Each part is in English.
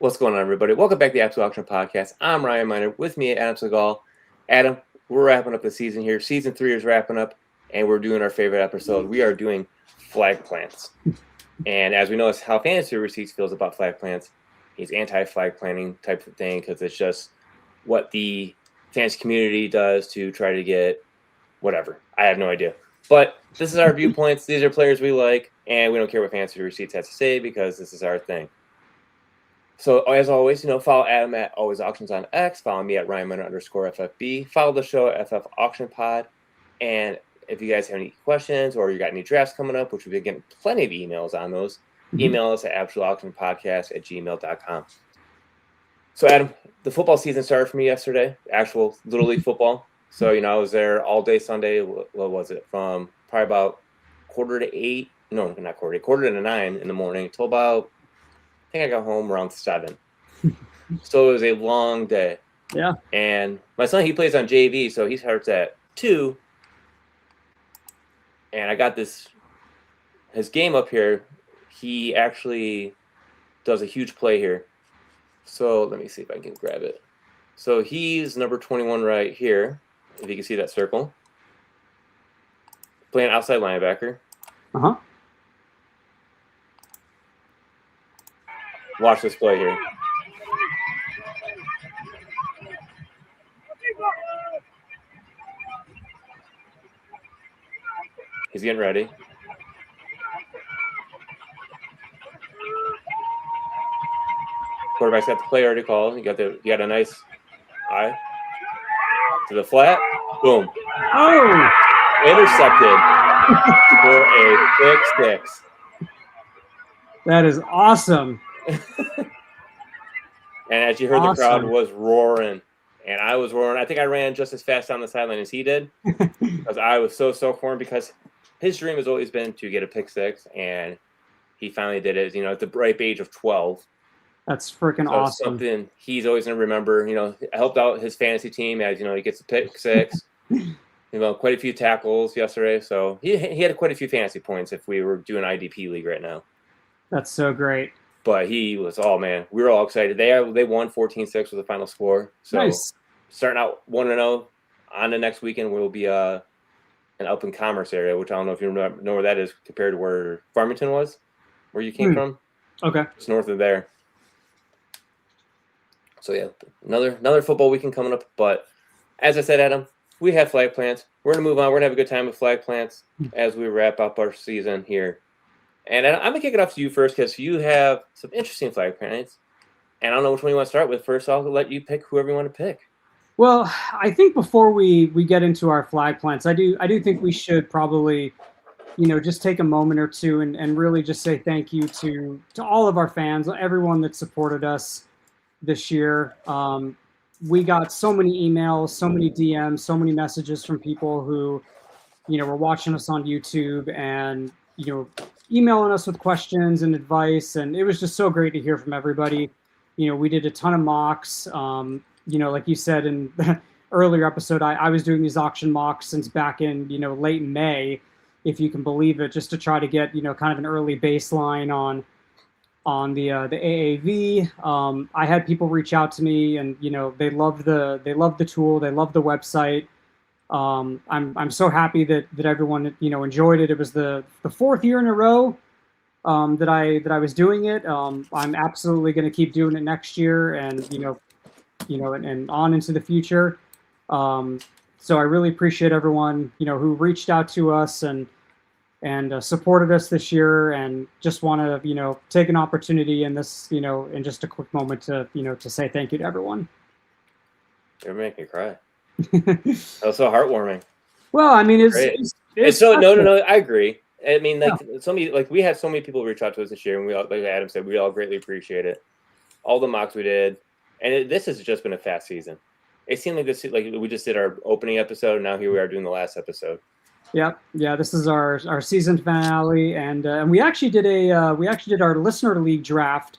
What's going on, everybody? Welcome back to the Absolute Auction Podcast. I'm Ryan Miner. With me, Adam Segal. Adam, we're wrapping up the season here. Season 3 is wrapping up, and we're doing our favorite episode. We are doing flag plants. And as we know, it's how Fantasy Receipts feels about flag plants. He's anti-flag planting type of thing because it's just what the fantasy community does to try to get whatever. I have no idea. But this is our viewpoints. These are players we like, and we don't care what Fantasy Receipts has to say because this is our thing. So, as always, follow Adam at Always Auctions on X. Follow me at RyanMiner_FFB. Follow the show at FF Auction Pod. And if you guys have any questions or you got any drafts coming up, which we've been getting plenty of emails on those, email us at absoluteauctionpodcast@gmail.com. So, Adam, the football season started for me yesterday, actual Little League football. So, I was there all day Sunday. What was it? From probably about quarter to 9 in the morning till about, I think I got home around 7. So it was a long day. Yeah. And my son, he plays on JV, so he starts at 2. And I got his game up here. He actually does a huge play here. So let me see if I can grab it. So he's number 21 right here, if you can see that circle. Playing outside linebacker. Uh-huh. Watch this play here. He's getting ready. Quarterback's got the play already called. You got a nice eye to the flat. Boom. Oh! Intercepted for a big 6. That is awesome. And as you heard, the crowd was roaring, and I was roaring. I think I ran just as fast down the sideline as he did because I was so for him because his dream has always been to get a pick 6, and he finally did it, at the ripe age of 12. That's freaking awesome. Something he's always going to remember. I helped out his fantasy team as, he gets a pick 6. Quite a few tackles yesterday. So he had quite a few fantasy points if we were doing IDP league right now. That's so great. But he was, man, we were all excited. They won 14-6 with the final score. So nice. Starting out 1-0 on the next weekend will be an up in Commerce area, which I don't know if you know where that is compared to where Farmington was, where you came from. Okay. It's north of there. So yeah, another football weekend coming up. But as I said, Adam, we have flag plants. We're gonna move on. We're gonna have a good time with flag plants as we wrap up our season here. And I'm going to kick it off to you first because you have some interesting flag plants. And I don't know which one you want to start with. First, I'll let you pick whoever you want to pick. Well, I think before we get into our flag plants, I do think we should probably, just take a moment or two and really just say thank you to all of our fans, everyone that supported us this year. We got so many emails, so many DMs, so many messages from people who, were watching us on YouTube and, emailing us with questions and advice, and it was just so great to hear from everybody. We did a ton of mocks. Like you said in the earlier episode, I was doing these auction mocks since back in, late May, if you can believe it, just to try to get, kind of an early baseline on the AAV. I had people reach out to me and, they love the tool. They love the website. I'm so happy that everyone enjoyed it. It was the 4th year in a row that I was doing it. I'm absolutely going to keep doing it next year and and on into the future. So I really appreciate everyone who reached out to us and supported us this year, and just want to take an opportunity in this in just a quick moment to to say thank you to everyone. You're making me cry. That was so heartwarming. Well, I mean, it's so no. I agree. I mean, we had so many people reach out to us this year, and we all, like Adam said, we all greatly appreciate it. All the mocks we did, and this has just been a fast season. It seemed like we just did our opening episode, and now here we are doing the last episode. Yeah. This is our season finale, and we actually did our listener league draft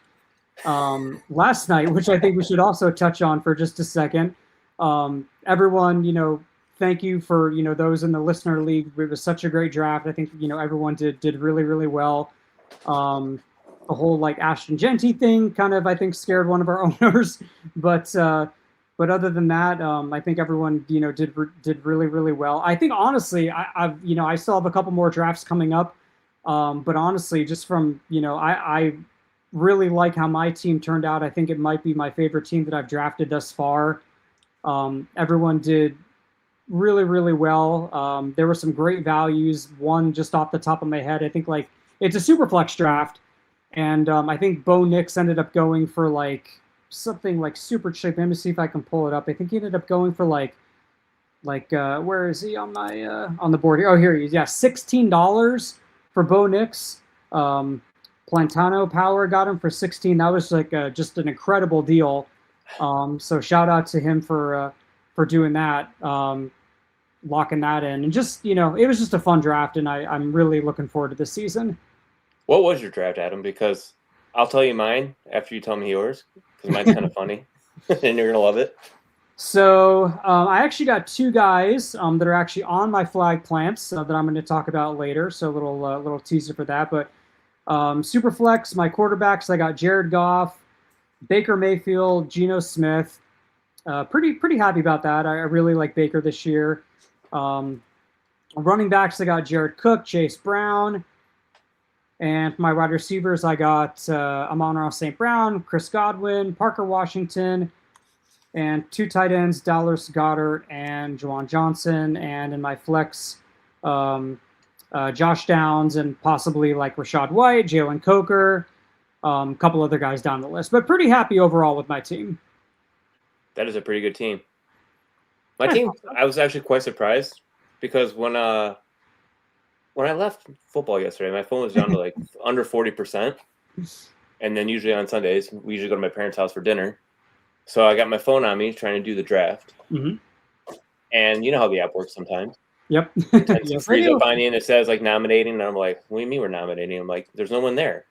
last night, which I think we should also touch on for just a second. Everyone, thank you for those in the listener league. It was such a great draft. I think everyone did really, really well. the whole like Ashton Genty thing kind of, I think, scared one of our owners. But other than that, I think everyone, did really, really well. I think honestly, I still have a couple more drafts coming up. But honestly, just from, I really like how my team turned out. I think it might be my favorite team that I've drafted thus far. Everyone did really, really well. There were some great values. One just off the top of my head, I think like it's a super flex draft. And I think Bo Nix ended up going for like something like super cheap. Let me see if I can pull it up. I think he ended up going for like where is he on my on the board here? Oh, here he is. Yeah, $16 for Bo Nix. Plantano Power got him for 16. That was like just an incredible deal. So shout out to him for doing that, locking that in, and just it was just a fun draft, and I'm really looking forward to this season. What was your draft, Adam? Because I'll tell you mine after you tell me yours, because mine's kind of funny, and you're gonna love it. So I actually got two guys that are actually on my flag plants that I'm going to talk about later. So a little teaser for that. But super flex, my quarterbacks, I got Jared Goff, Baker Mayfield, Geno Smith. Pretty happy about that. I really like Baker this year. Running backs, I got Jared Cook, Chase Brown. And for my wide receivers, I got Amon-Ra St. Brown, Chris Godwin, Parker Washington, and two tight ends, Dallas Goedert and Juwan Johnson. And in my flex, Josh Downs and possibly like Rachaad White, Jalen Coker, a couple other guys down the list. But pretty happy overall with my team. That is a pretty good team. My team, I was actually quite surprised because when I left football yesterday, my phone was down to like under 40%. And then usually on Sundays, we usually go to my parents' house for dinner. So I got my phone on me trying to do the draft. Mm-hmm. And you know how the app works sometimes. Yep. It frees up on you and it says like nominating. And I'm like, what do you mean we're nominating? I'm like, there's no one there.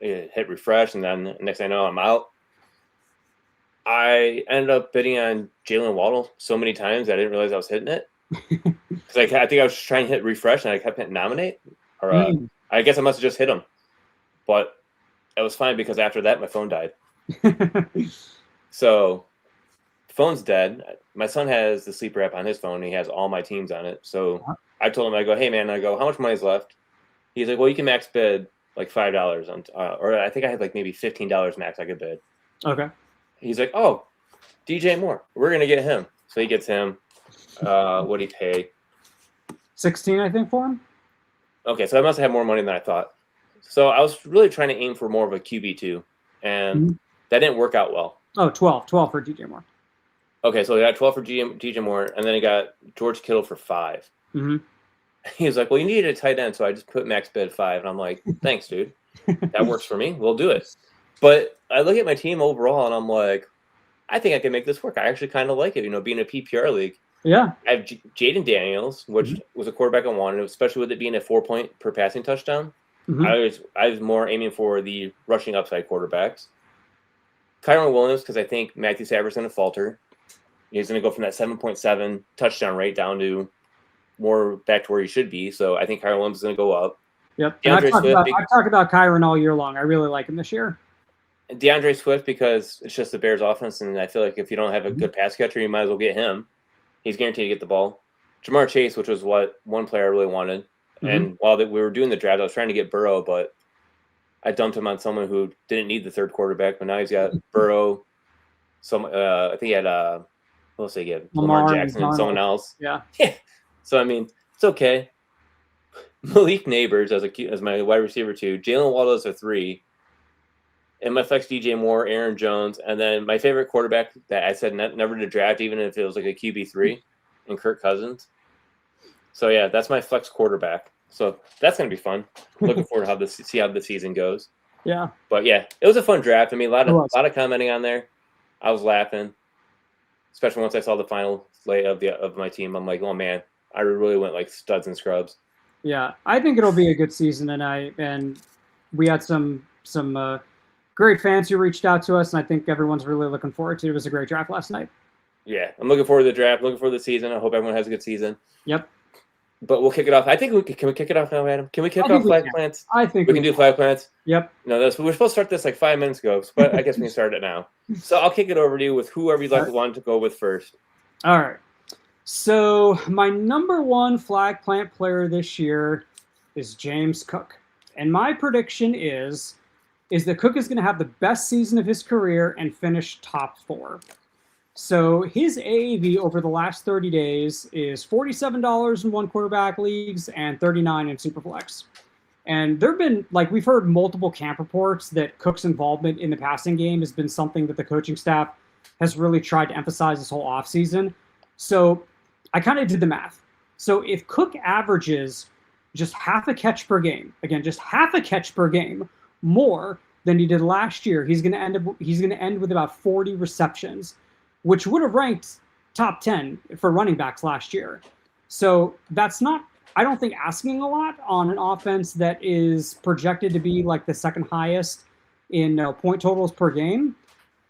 I hit refresh and then next thing I know, I'm out. I ended up bidding on Jalen Waddle so many times I didn't realize I was hitting it. Because I think I was just trying to hit refresh and I kept hitting nominate. Or I guess I must have just hit him. But it was fine because after that, my phone died. So, phone's dead. My son has the Sleeper app on his phone. And he has all my teams on it. So, I told him, I go, hey, man, how much money's left? He's like, well, you can max bid like $5 on, or I think I had like maybe $15 max I could bid. Okay. He's like, oh, DJ Moore. We're going to get him. So, he gets him. What'd he pay? 16, I think, for him. Okay, so I must have had more money than I thought. So, I was really trying to aim for more of a QB2. And that didn't work out well. Oh, 12 for DJ Moore. Okay, so he got 12 for DJ Moore, and then he got George Kittle for 5. Mm-hmm. He was like, well, you needed a tight end, so I just put max bid 5. And I'm like, thanks, dude. That works for me. We'll do it. But I look at my team overall, and I'm like, I think I can make this work. I actually kind of like it, being a PPR league. Yeah. I have Jaden Daniels, which was a quarterback I wanted, especially with it being a 4-point per passing touchdown. Mm-hmm. I was more aiming for the rushing upside quarterbacks. Kyron Williams, because I think Matthew Stafford's going to falter. He's going to go from that 7.7 touchdown rate down to more back to where he should be. So I think Kyron Williams is going to go up. Yep. I've talked about Kyron all year long. I really like him this year. DeAndre Swift, because it's just the Bears offense, and I feel like if you don't have a good pass catcher, you might as well get him. He's guaranteed to get the ball. Jamar Chase, which was what one player I really wanted. Mm-hmm. And while we were doing the draft, I was trying to get Burrow, but I dumped him on someone who didn't need the third quarterback, but now he's got Burrow. I think he had what else did he get? Lamar Jackson and someone else. Yeah. So I mean, it's okay. Malik Neighbors as my wide receiver 2. Jalen Waddle as a 3. And my flex DJ Moore, Aaron Jones, and then my favorite quarterback that I said never to draft, even if it was like a QB3, and Kirk Cousins. So yeah, that's my flex quarterback. So that's going to be fun. Looking forward to see how the season goes. Yeah. But yeah, it was a fun draft. I mean, a lot of commenting on there. I was laughing, especially once I saw the final slate of my team. I'm like, oh man, I really went like studs and scrubs. Yeah, I think it'll be a good season, and we had some great fans who reached out to us, and I think everyone's really looking forward to it. It was a great draft last night. Yeah, I'm looking forward to the draft. Looking forward to the season. I hope everyone has a good season. Yep. but we'll kick it off. I think can we kick it off now, Adam? Can we kick off flag plants? I think we can do flag plants. Yep. No, we're supposed to start this like 5 minutes ago, but I guess we can start it now. So I'll kick it over to you with whoever you'd like to go with first. All right. So my number one flag plant player this year is James Cook. And my prediction is that Cook is going to have the best season of his career and finish top 4. So his AAV over the last 30 days is $47 in one quarterback leagues and $39 in Superflex. And there have been, like, we've heard multiple camp reports that Cook's involvement in the passing game has been something that the coaching staff has really tried to emphasize this whole offseason. So I kind of did the math. So if Cook averages just half a catch per game, again, just half a catch per game more than he did last year, he's going to end with about 40 receptions, which would have ranked top 10 for running backs last year. So that's not, I don't think, asking a lot on an offense that is projected to be like the second highest in point totals per game.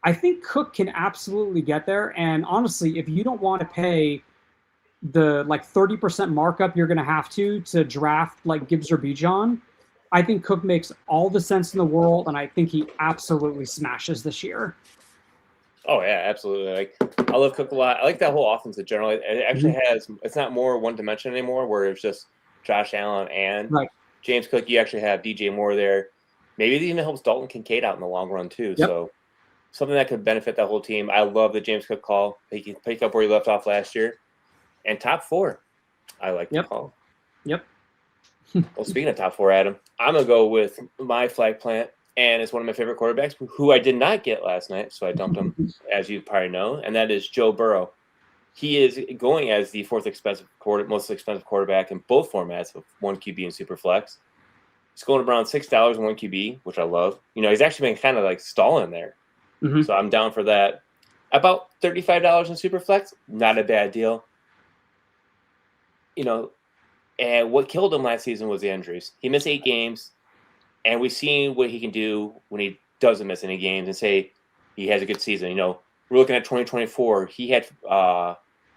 I think Cook can absolutely get there. And honestly, if you don't want to pay the like 30% markup you're going to have to draft like Gibbs or Bijan, I think Cook makes all the sense in the world, and I think he absolutely smashes this year. Oh yeah, absolutely. Like, I love Cook a lot. I like that whole offense in general. It actually has. It's not more one dimension anymore, where it's just Josh Allen and James Cook. You actually have DJ Moore there. Maybe it even helps Dalton Kincaid out in the long run too. Yep. So something that could benefit that whole team. I love the James Cook call. He can pick up where he left off last year, and top 4. I like the call. Yep. Well, speaking of top 4, Adam, I'm gonna go with my flag plant. And it's one of my favorite quarterbacks, who I did not get last night, so I dumped him, as you probably know, and that is Joe Burrow. He is going as the most expensive quarterback in both formats of 1 QB and Superflex. He's going around $6 in 1 QB, which I love. You know, he's actually been kind of like stalling there, so I'm down for that. About $35 in Superflex, not a bad deal. You know, and what killed him last season was the injuries. He missed 8 games. And we've seen what he can do when he doesn't miss any games and say he has a good season. You know, we're looking at 2024. He had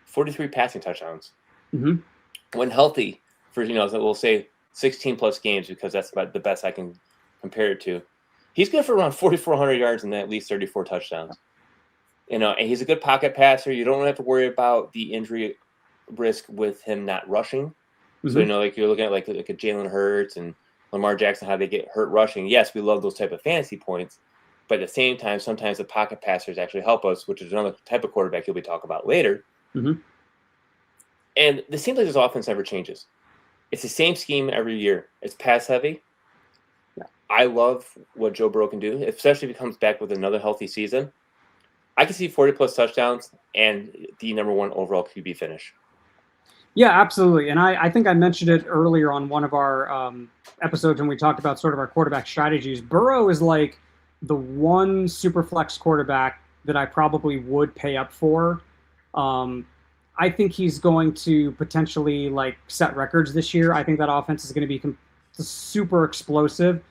43 passing touchdowns. When healthy for, you know, we'll say 16-plus games, because that's about the best I can compare it to. He's good for around 4,400 yards and at least 34 touchdowns. You know, and he's a good pocket passer. You don't have to worry about the injury risk with him not rushing. So, you know, like you're looking at like a Jalen Hurts and Lamar Jackson, how they get hurt rushing. Yes, we love those type of fantasy points, but at the same time, sometimes the pocket passers actually help us, which is another type of quarterback you'll be talking about later. And it seems like this offense never changes. It's the same scheme every year. It's pass heavy. I love what Joe Burrow can do, especially if he comes back with another healthy season. I can see 40-plus touchdowns and the number 1 overall QB finish. Yeah, absolutely. And I think I mentioned it earlier on one of our episodes when we talked about sort of our quarterback strategies. Burrow is like the one super flex quarterback that I probably would pay up for. I think he's going to potentially like set records this year. I think that offense is going to be super explosive.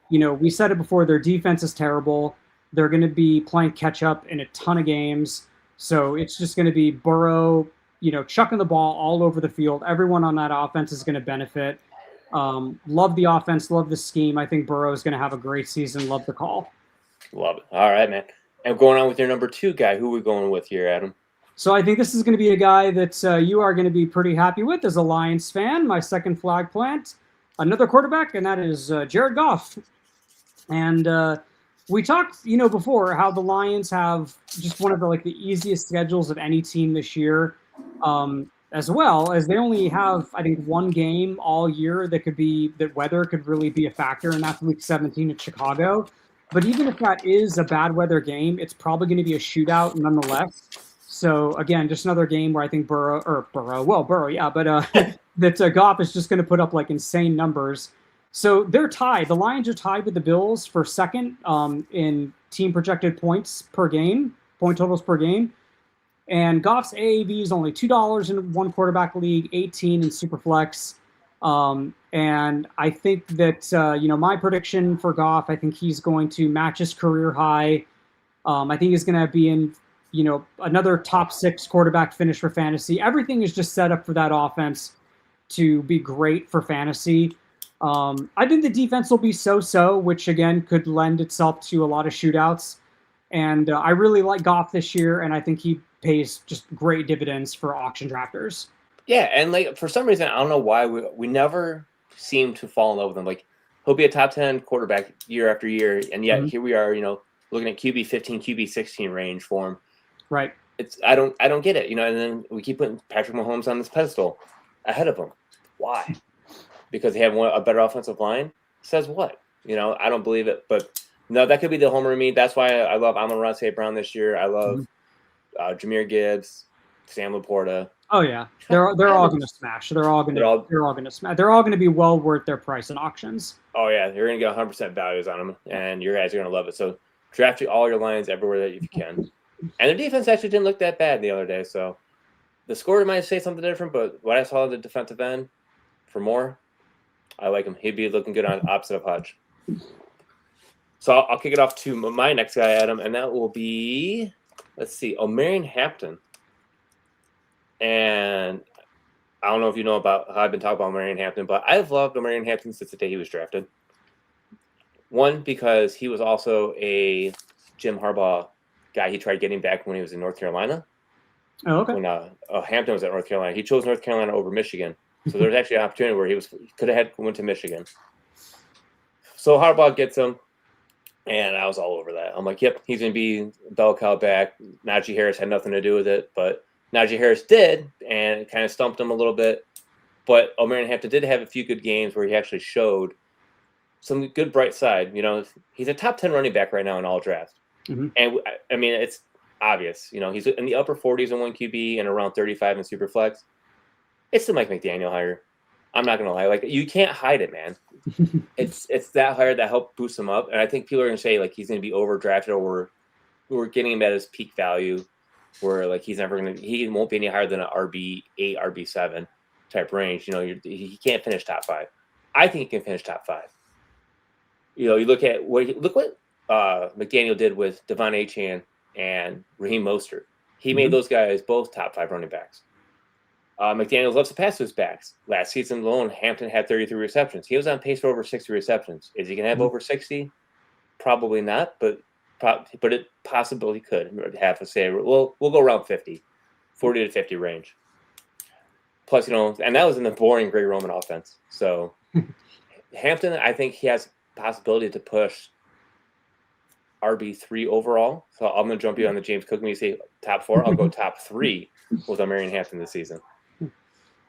You know, we said it before, their defense is terrible. They're going to be playing catch up in a ton of games. So it's just going to be Burrow, you know, chucking the ball all over the field. Everyone on that offense is going to benefit. Love the offense, love the scheme. I think Burrow is going to have a great season. Love the call. Love it. All right, man. And going on with your number 2 guy, who are we going with here, Adam? So I think this is going to be a guy that you are going to be pretty happy with as a Lions fan. My second flag plant, another quarterback, and that is Jared Goff. And we talked, you know, before how the Lions have just one of the easiest schedules of any team this year. As well as they only have, I think, 1 game all year that weather could really be a factor, and that's Week 17 at Chicago. But even if that is a bad weather game, it's probably going to be a shootout nonetheless. So again, just another game where I think Burrow, yeah, but that Goff is just going to put up like insane numbers. So they're tied. The Lions are tied with the Bills for second in team projected points per game, point totals per game. And Goff's AAV is only $2 in one quarterback league, 18 in Superflex. And I think that, my prediction for Goff, I think he's going to match his career high. I think he's going to be in, another top 6 quarterback finish for fantasy. Everything is just set up for that offense to be great for fantasy. I think the defense will be so-so, which again could lend itself to a lot of shootouts. And I really like Goff this year, and I think he pays just great dividends for auction drafters. Yeah, and like for some reason, I don't know why we never seem to fall in love with him. Like he'll be a top 10 quarterback year after year, and yet here we are, looking at QB 15, QB 16 range for him. Right. I don't get it, and then we keep putting Patrick Mahomes on this pedestal ahead of him. Why? Because they have a better offensive line? Says what? I don't believe it. But no, that could be the homer in me. That's why I love Amon-Ra St. Brown this year. I love Jahmyr Gibbs, Sam Laporta. Oh yeah, they're all going to smash. They're all going to smash. They're all going to be well worth their price in auctions. Oh yeah, you're going to get 100% values on them, and your guys are going to love it. So draft all your lines everywhere that you can. And their defense actually didn't look that bad the other day. So the score might say something different, but what I saw on the defensive end for Moore, I like him. He'd be looking good on opposite of Hodge. So I'll kick it off to my next guy, Adam, and that will be, let's see, Omarion Hampton. And I don't know if you know about how I've been talking about Omarion Hampton, but I've loved Omarion Hampton since the day he was drafted. One, because he was also a Jim Harbaugh guy he tried getting back when he was in North Carolina. Oh, okay. When Hampton was at North Carolina. He chose North Carolina over Michigan. So there was actually an opportunity where he could have went to Michigan. So Harbaugh gets him, and I was all over that. I'm like, yep, he's going to be bell cow back. Najee Harris had nothing to do with it, but Najee Harris did, and it kind of stumped him a little bit. But Omarion Hampton did have a few good games where he actually showed some good bright side. He's a top 10 running back right now in all drafts. And, I mean, it's obvious. He's in the upper 40s in 1 QB and around 35 in Superflex. It's the Mike McDaniel hire. I'm not going to lie. Like, you can't hide it, man. It's that hire that helped boost him up. And I think people are going to say, like, he's going to be overdrafted, or we're getting him at his peak value, where, like, he won't be any higher than an RB8, RB7 type range. He can't finish top 5. I think he can finish top 5. You look what McDaniel did with Devon Achane and Raheem Mostert. He made those guys both top 5 running backs. McDaniel loves to pass to his backs. Last season alone, Hampton had 33 receptions. He was on pace for over 60 receptions. Is he going to have over 60? Probably not, but it possibly could have to say. We'll go around 50, 40 to 50 range. Plus, and that was in the boring Greg Roman offense. So Hampton, I think he has possibility to push RB3 overall. So I'm going to jump you on the James Cook when you say top 4. I'll go top 3 with Omarion Hampton this season.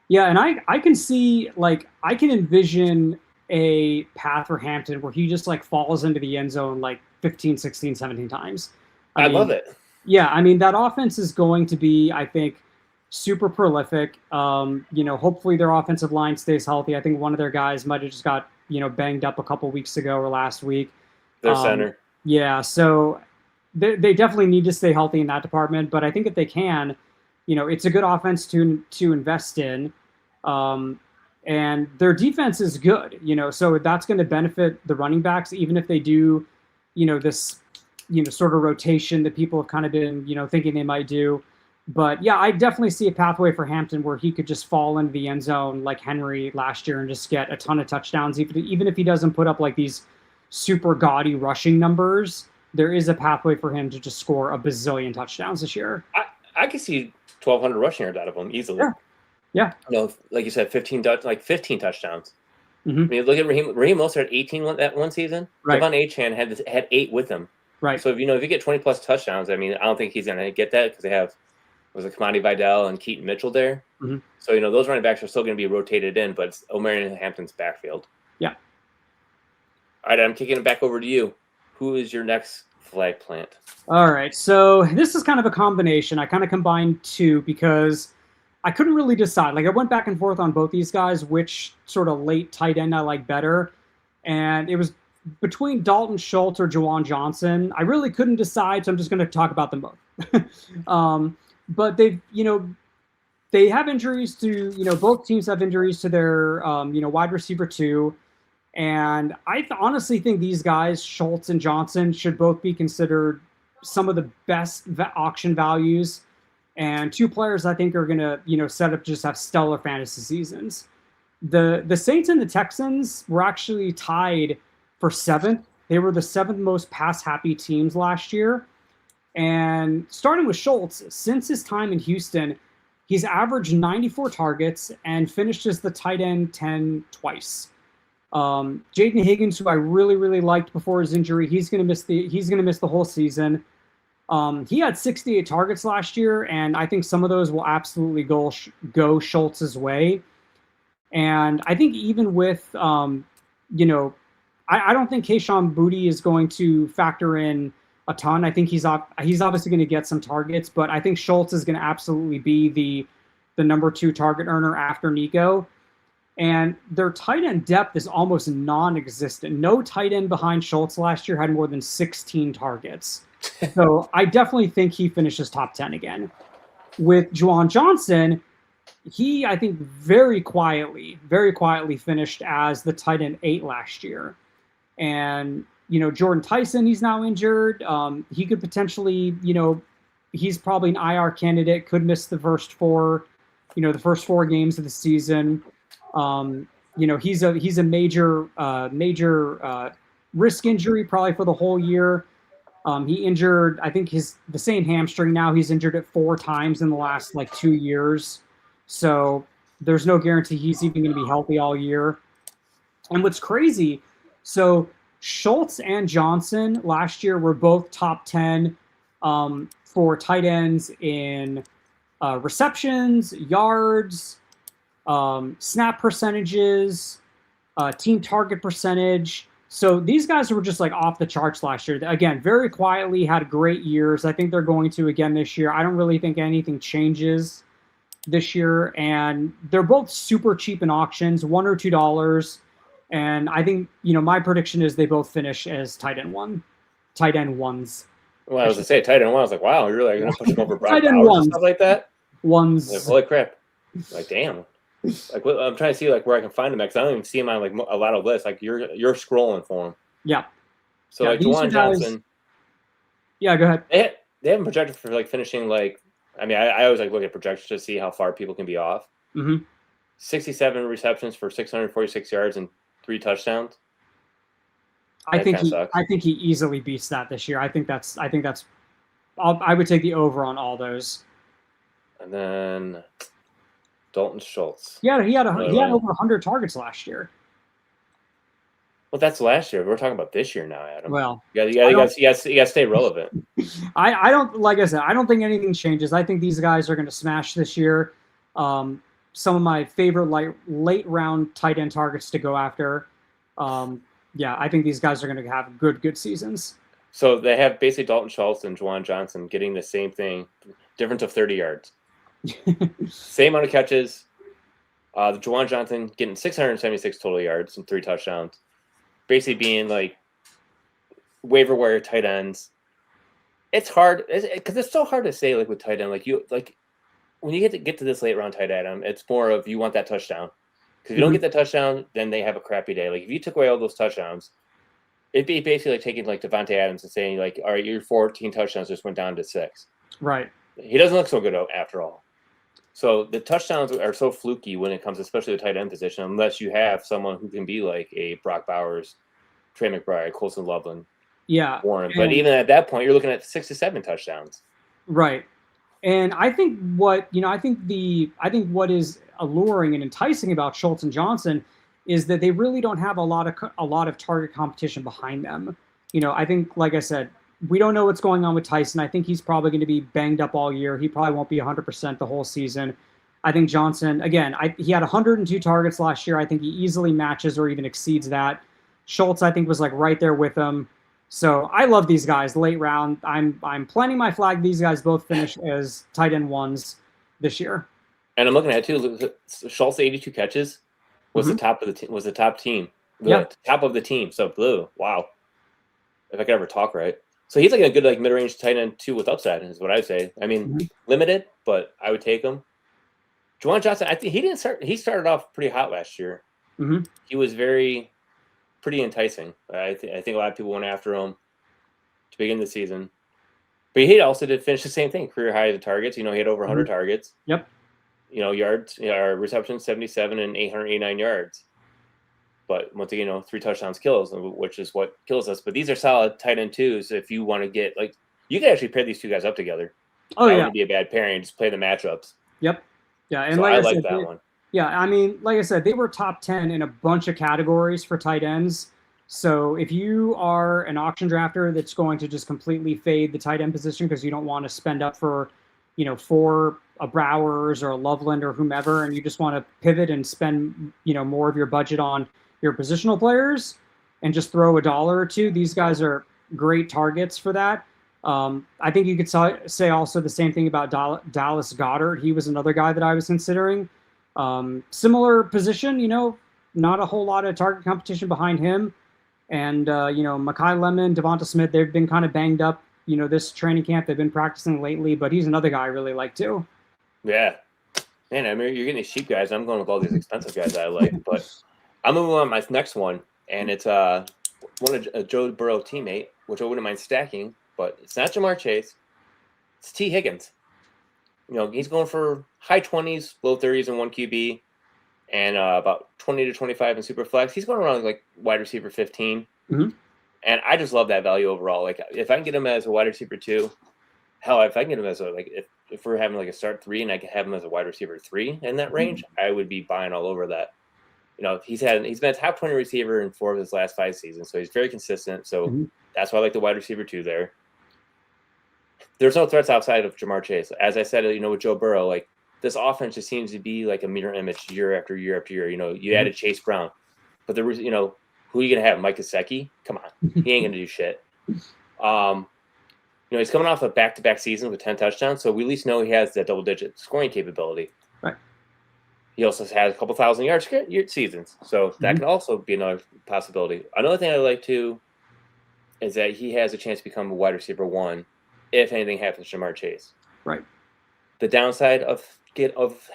Yeah, and I can see, like, I can envision a path for Hampton where he just, like, falls into the end zone, like, 15, 16, 17 times. I mean, love it. Yeah, I mean, that offense is going to be, I think, super prolific. Hopefully their offensive line stays healthy. I think one of their guys might have just got, banged up a couple weeks ago or last week. Their center. Yeah, so they definitely need to stay healthy in that department. But I think if they can, it's a good offense to invest in. And their defense is good, so that's going to benefit the running backs, even if they do, this, sort of rotation that people have kind of been, thinking they might do. But yeah, I definitely see a pathway for Hampton where he could just fall into the end zone like Henry last year and just get a ton of touchdowns. Even if he doesn't put up like these super gaudy rushing numbers, there is a pathway for him to just score a bazillion touchdowns this year. I could see 1,200 rushing yards out of him easily. Yeah. Like you said, 15 touchdowns. I mean, look at Raheem Mostert had 18 that one season. Right. Devon Achane had 8 with him. Right. So if you get 20 plus touchdowns, I mean, I don't think he's going to get that because they have Kamani Vidal and Keaton Mitchell there. So those running backs are still going to be rotated in, but it's Omarion Hampton's backfield. Yeah. All right, I'm kicking it back over to you. Who is your next flag plant? All right, so this is kind of a combination. I kind of combined 2 because I couldn't really decide. Like, I went back and forth on both these guys, which sort of late tight end I like better. And it was between Dalton Schultz or Juwan Johnson. I really couldn't decide, so I'm just going to talk about them both. But they have injuries to, both teams have injuries to their, wide receiver 2. And I honestly think these guys, Schultz and Johnson, should both be considered some of the best auction values. And 2 players I think are going to, set up just have stellar fantasy seasons. The Saints and the Texans were actually tied for 7th. They were the 7th most pass-happy teams last year. And starting with Schultz, since his time in Houston, he's averaged 94 targets and finished as the tight end 10 twice. Jaden Higgins, who I really liked before his injury, he's gonna miss the whole season. He had 68 targets last year, and I think some of those will absolutely go Schultz's way. And I think even with I don't think Kayshon Boutte is going to factor in a ton. I think he's obviously going to get some targets, but I think Schultz is going to absolutely be the number 2 target earner after Nico. And their tight end depth is almost non-existent. No tight end behind Schultz last year had more than 16 targets. So I definitely think he finishes top 10 again. With Juwan Johnson, he, I think, very quietly finished as the tight end 8 last year. And, Jordan Tyson, he's now injured. He could potentially, he's probably an IR candidate, could miss the first 4 games of the season. He's a major risk injury probably for the whole year. He injured, I think the same hamstring now. He's injured it 4 times in the last 2 years. So there's no guarantee he's even going to be healthy all year. And what's crazy, so Schultz and Johnson last year were both top 10 for tight ends in receptions, yards, snap percentages, team target percentage. So these guys were just off the charts last year. Again, very quietly had great years. I think they're going to again this year. I don't really think anything changes this year, and they're both super cheap in auctions, $1 or $2. And I think, my prediction is they both finish as tight end ones. Well, I was going to say tight end 1. I was like, wow, you're going to push him over Brock tight end Bowers ones. And stuff like that? Ones. Holy crap. Damn. I'm trying to see where I can find him because I don't even see him on a lot of lists. You're scrolling for him. Yeah. So Juwan Johnson. Yeah, go ahead. They haven't projected for finishing I always look at projections to see how far people can be off. Mm-hmm. 67 receptions for 646 yards and 3 touchdowns. I think he easily beats that this year. I would take the over on all those. And then Dalton Schultz. Yeah, he had over 100 targets last year. Well, that's last year. We're talking about this year now, Adam. Well, you got to stay relevant. I don't, like I said, I don't think anything changes. I think these guys are going to smash this year. Some of my favorite late round tight end targets to go after. I think these guys are going to have good seasons. So they have basically Dalton Schultz and Juwan Johnson getting the same thing, difference of 30 yards. Same amount of catches. Juwan Johnson getting 676 total yards and 3 touchdowns. Basically being waiver wire tight ends. It's hard because it's so hard to say with tight end. When you get to this late round tight end, it's more of you want that touchdown. Because if you don't get that touchdown, then they have a crappy day. If you took away all those touchdowns, it'd be basically taking Javonte Adams and saying all right, your 14 touchdowns just went down to 6. Right. He doesn't look so good after all. So the touchdowns are so fluky when it comes, especially the tight end position, unless you have someone who can be like a Brock Bowers, Trey McBride, Colson Loveland, Warren. But even at that point, you're looking at 6 to 7 touchdowns. Right. And I think what is alluring and enticing about Schultz and Johnson is that they really don't have a lot of target competition behind them. I think, like I said, we don't know what's going on with Tyson. I think he's probably going to be banged up all year. He probably won't be 100% the whole season. I think Johnson, again, he had 102 targets last year. I think he easily matches or even exceeds that. Schultz, I think, was right there with him. So I love these guys late round. I'm planting my flag. These guys both finish as tight end 1s this year. And I'm looking at it too. Schultz 82 catches was the top of the was the top team. Top of the team. So blue. Wow. If I could ever talk right. So he's a good mid-range tight end too with upside is what I'd say. I mean, limited, but I would take him. Juwan Johnson, I think he started off pretty hot last year. Mm-hmm. He was pretty enticing. I think a lot of people went after him to begin the season. But he also did finish the same thing, career high in targets. He had over 100 targets. Yep. yards, receptions 77 and 889 yards. But once again, 3 touchdowns kills, which is what kills us. But these are solid tight end twos. If you want to get you can actually pair these two guys up together. Oh, that yeah. wouldn't be a bad pairing. Just play the matchups. Yep. Yeah, and So like I I like said, that one. Yeah, I mean, like I said, they were top 10 in a bunch of categories for tight ends. So if you are an auction drafter that's going to just completely fade the tight end position because you don't want to spend up for, for a Browers or a Loveland or whomever, and you just want to pivot and spend, more of your budget on your positional players and just throw $1 or $2, these guys are great targets for that. I think you could say also the same thing about Dallas Goedert. He was another guy that I was considering. Similar position, not a whole lot of target competition behind him. And, Mekhi Lemon, Devonta Smith, they've been kind of banged up, this training camp. They've been practicing lately, but he's another guy I really like too. Yeah. Man, I mean, you're getting these cheap guys. I'm going with all these expensive guys that I like. But I'm moving on to my next one, and it's one of a Joe Burrow teammate, which I wouldn't mind stacking, but it's not Jamar Chase. It's T. Higgins. He's going for high 20s, low 30s in 1 QB, and about 20 to 25 in super flex. He's going around like wide receiver 15. Mm-hmm. And I just love that value overall. Like, if I can get him as a wide receiver 2, hell, if I can get him as if we're having like a start 3 and I can have him as a wide receiver 3 in that range, I would be buying all over that. He's been a top 20 receiver in 4 of his last 5 seasons, so he's very consistent. So that's why I like the wide receiver 2 there. There's no threats outside of Jamar Chase. As I said, with Joe Burrow, like, this offense just seems to be like a mirror image year after year after year. You added Chase Brown, but who are you going to have? Mike Gesicki? Come on. He ain't going to do shit. He's coming off a back-to-back season with 10 touchdowns, so we at least know he has that double-digit scoring capability. Right. He also has a couple thousand yards seasons, so that could also be another possibility. Another thing I like, too, is that he has a chance to become a wide receiver 1 if anything happens to Jamar Chase. Right. The downside of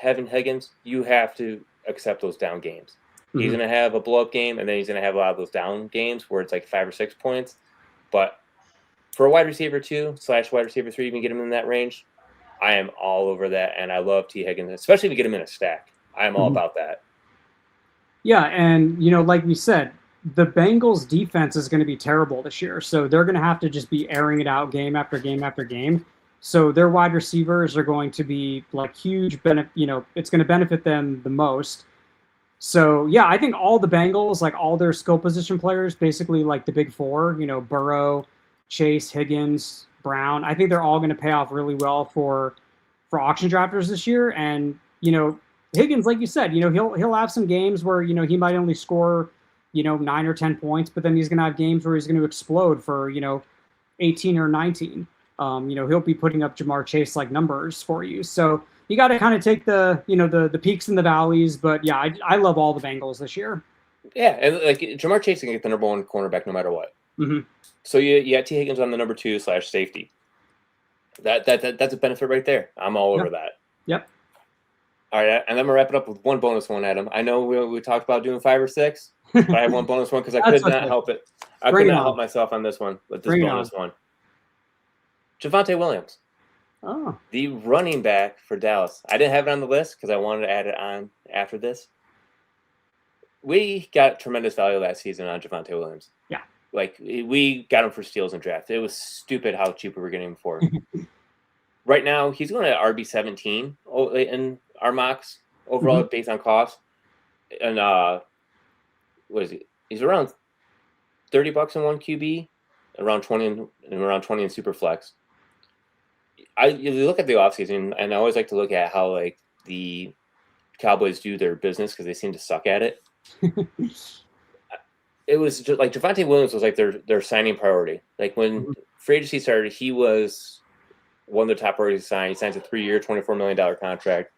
having Higgins, you have to accept those down games. He's going to have a blow-up game, and then he's going to have a lot of those down games where it's like 5 or 6 points. But for a wide receiver 2 / wide receiver 3, you can get him in that range, I am all over that, and I love T. Higgins, especially if you get him in a stack. I am all about that. Yeah, and, like we said, the Bengals defense is going to be terrible this year. So they're going to have to just be airing it out game after game after game. So their wide receivers are going to be like huge benefit, it's going to benefit them the most. So yeah, I think all the Bengals, like all their skill position players, basically like the big 4, Burrow, Chase, Higgins, Brown, I think they're all going to pay off really well for auction drafters this year. And, Higgins, like you said, he'll have some games where, he might only score 9 or 10 points, but then he's going to have games where he's going to explode for, 18 or 19. He'll be putting up Jamar Chase like numbers for you. So you got to kind of take the, the peaks and the valleys. But yeah, I love all the Bengals this year. Yeah, and like Jamar Chase can get the number 1 cornerback no matter what. So you got T. Higgins on the number 2 / safety. That's a benefit right there. I'm all over that. Yep. All right, and I'm gonna wrap it up with one bonus one, Adam. I know we talked about doing 5 or 6, but I have one bonus one because I could not help it. I could not help myself on this one with this bonus one. Javonte Williams. Oh. The running back for Dallas. I didn't have it on the list because I wanted to add it on after this. We got tremendous value last season on Javonte Williams. Yeah. Like, we got him for steals and draft. It was stupid how cheap we were getting him for. Right now, he's going to RB17 in our mocks overall based on cost. And what is he? He's around $30 in 1 QB, around 20 in super flex. You look at the offseason, and I always like to look at how like the Cowboys do their business because they seem to suck at it. It was just like Javonte Williams was like their signing priority. Like when free agency started, he was one of the top priorities to sign. He signs a 3-year, $24 million contract,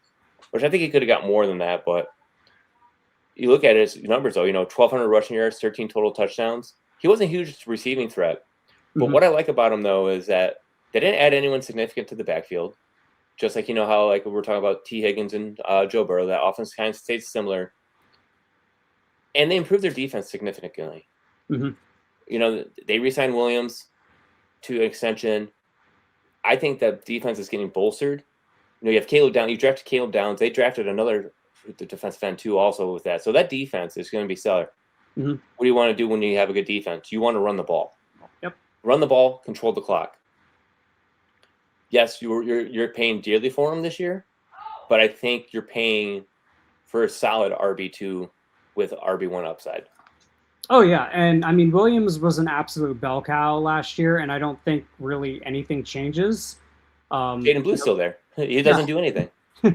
which I think he could have got more than that. But you look at his numbers, though, 1,200 rushing yards, 13 total touchdowns. He wasn't a huge receiving threat. But what I like about him, though, is that they didn't add anyone significant to the backfield. Just like, how like we're talking about T. Higgins and Joe Burrow, that offense kind of stayed similar. And they improved their defense significantly. They re-signed Williams to an extension. I think that defense is getting bolstered you have Caleb Downs. You drafted Caleb Downs. They drafted another defensive end too, also with that. So that defense is going to be stellar. Mm-hmm. What do you want to do when you have a good defense? You want to run the ball. Yep. Run the ball, control the clock. Yes, you're paying dearly for him this year, but I think you're paying for a solid RB2 with RB1 upside. Oh, yeah. And I mean, Williams was an absolute bell cow last year, and I don't think really anything changes. Jaden Blue's still there. He doesn't do anything. Yeah,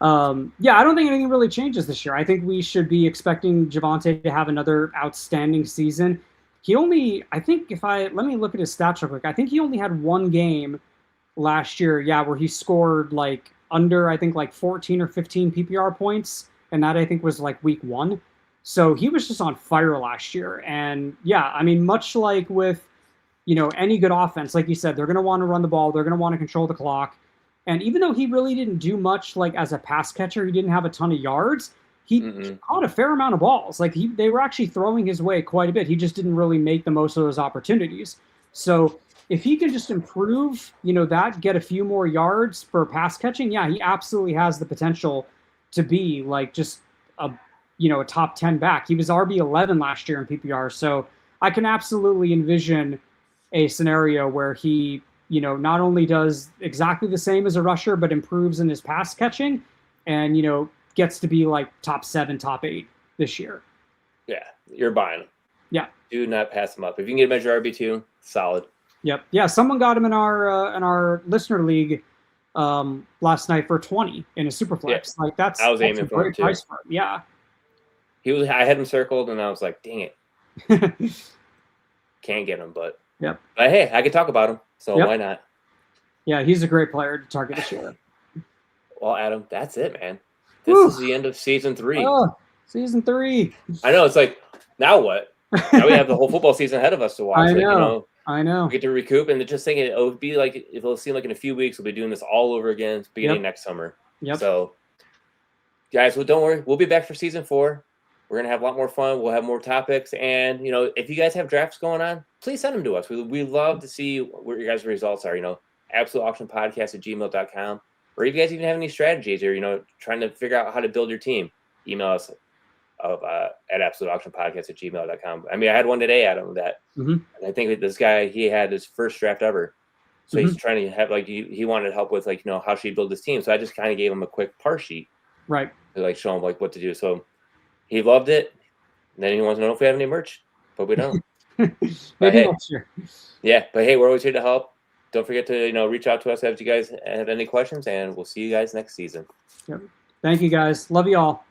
I don't think anything really changes this year. I think we should be expecting Javonte to have another outstanding season. He only, I think let me look at his stats real quick. I think he only had one game last year, where he scored like under, I think like 14 or 15 PPR points. And that I think was like week 1. So he was just on fire last year. And yeah, I mean, much like with, any good offense, like you said, they're going to want to run the ball. They're going to want to control the clock. And even though he really didn't do much, like as a pass catcher, he didn't have a ton of yards. He caught a fair amount of balls. Like they were actually throwing his way quite a bit. He just didn't really make the most of those opportunities. So if he can just improve, get a few more yards for pass catching, yeah, he absolutely has the potential to be like just a top 10 back. He was RB11 last year in PPR. So I can absolutely envision a scenario where he, not only does exactly the same as a rusher, but improves in his pass catching and, gets to be like top 7, top 8 this year. Yeah, you're buying him. Yeah. Do not pass him up. If you can get him as your RB2, solid. Yep. Yeah, someone got him in our listener league last night for 20 in a super flex. Yeah. Like that's I was aiming for him too. Price for him. Yeah. I had him circled and I was like, dang it. Can't get him, but hey, I could talk about him, so why not? Yeah, he's a great player to target this year. Well, Adam, that's it, man. This is the end of season 3. Oh, season 3. I know, it's like, now what? Now we have the whole football season ahead of us to watch. I know. We get to recoup, and just thinking it'll be like, it'll seem like in a few weeks we'll be doing this all over again beginning next summer. Yep. So, guys, well, don't worry. We'll be back for season 4. We're going to have a lot more fun. We'll have more topics. And, if you guys have drafts going on, please send them to us. We love to see what your guys' results are, absoluteauctionpodcast@gmail.com. Or if you guys even have any strategies or, trying to figure out how to build your team, email us at absoluteauctionpodcast@gmail.com. I mean, I had one today, Adam, that and I think that this guy, he had his first draft ever. So he's trying to have, he wanted help with, how should he build his team. So I just kind of gave him a quick par sheet. Right. To, show him, what to do. So he loved it. And then he wants to know if we have any merch, but we don't. Maybe next year. Yeah, but hey, we're always here to help. Don't forget to reach out to us if you guys have any questions, and we'll see you guys next season. Yep. Thank you, guys. Love you all.